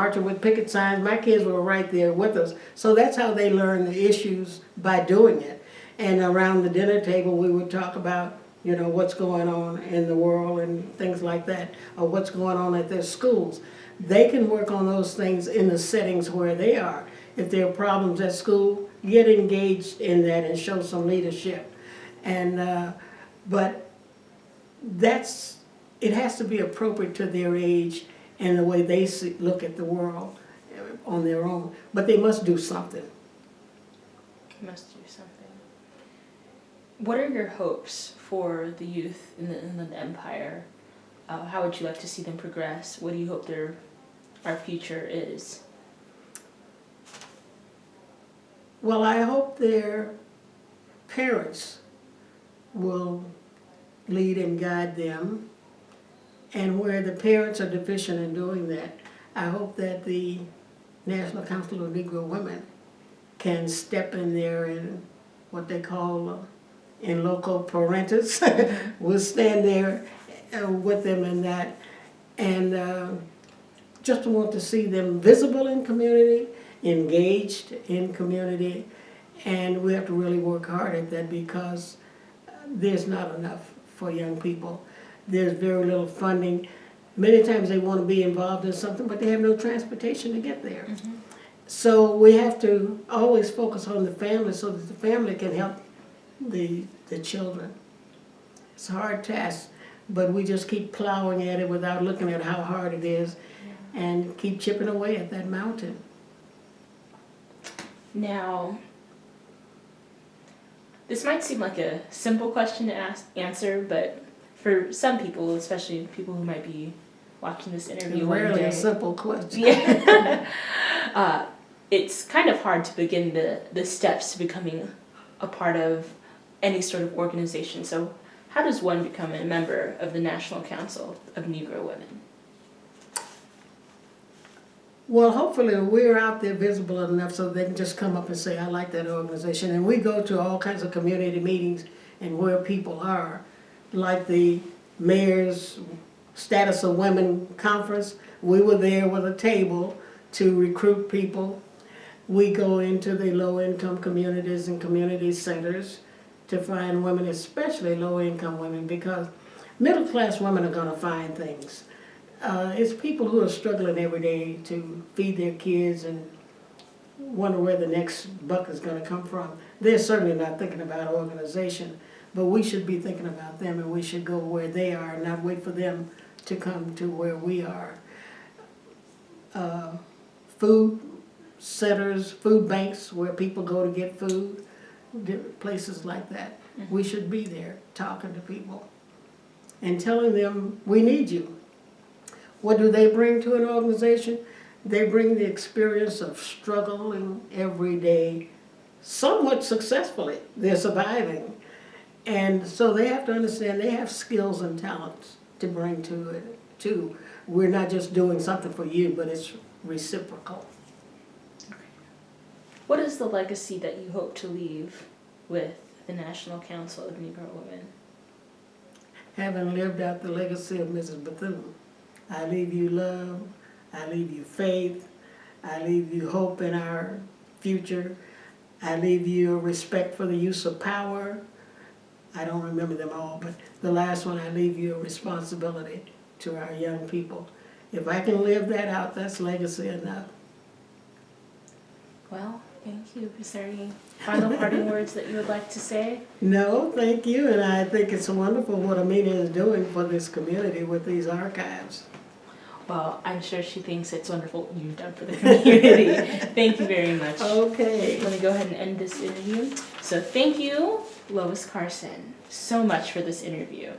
marching with picket signs. My kids were right there with us. So that's how they learn the issues, by doing it. And around the dinner table, we would talk about, you know, what's going on in the world and things like that, or what's going on at their schools. They can work on those things in the settings where they are. If there are problems at school, get engaged in that and show some leadership. And but it has to be appropriate to their age and the way they look at the world on their own. But they must do something. Must do something. What are your hopes for the youth in the Empire? How would you like to see them progress? What do you hope our future is? Well, I hope their parents will lead and guide them. And where the parents are deficient in doing that, I hope that the National Council of Negro Women can step in there in what they call in loco parentis. We'll stand there with them in that, and just want to see them visible in community, engaged in community, and we have to really work hard at that because there's not enough for young people. There's very little funding. Many times they want to be involved in something, but they have no transportation to get there. Mm-hmm. So we have to always focus on the family so that the family can help the children. It's a hard task, but we just keep plowing at it without looking at how hard it is, and keep chipping away at that mountain. Now, this might seem like a simple question to answer, but for some people, especially people who might be watching this interview one day, rarely a simple question. Yeah. It's kind of hard to begin the steps to becoming a part of any sort of organization. So how does one become a member of the National Council of Negro Women? Well, hopefully we're out there visible enough so they can just come up and say, I like that organization. And we go to all kinds of community meetings and where people are, like the Mayor's Status of Women Conference. We were there with a table to recruit people. We go into the low-income communities and community centers to find women, especially low-income women, because middle-class women are going to find things. It's people who are struggling every day to feed their kids and wonder where the next buck is going to come from. They're certainly not thinking about organization, but we should be thinking about them, and we should go where they are and not wait for them to come to where we are. Food centers, food banks where people go to get food, places like that. Mm-hmm. We should be there talking to people and telling them we need you. What do they bring to an organization? They bring the experience of struggling every day, somewhat successfully. They're surviving. And so they have to understand they have skills and talents to bring to it, too. We're not just doing something for you, but it's reciprocal. What is the legacy that you hope to leave with the National Council of Negro Women? Having lived out the legacy of Mrs. Bethune, I leave you love, I leave you faith, I leave you hope in our future, I leave you respect for the use of power. I don't remember them all, but the last one, I leave you a responsibility to our young people. If I can live that out, that's legacy enough. Well, thank you. Is there any final parting words that you would like to say? No, thank you, and I think it's wonderful what Amina is doing for this community with these archives. Well, I'm sure she thinks it's wonderful what you've done for the community. Thank you very much. Okay. Let me go ahead and end this interview. So thank you, Lois Carson, so much for this interview.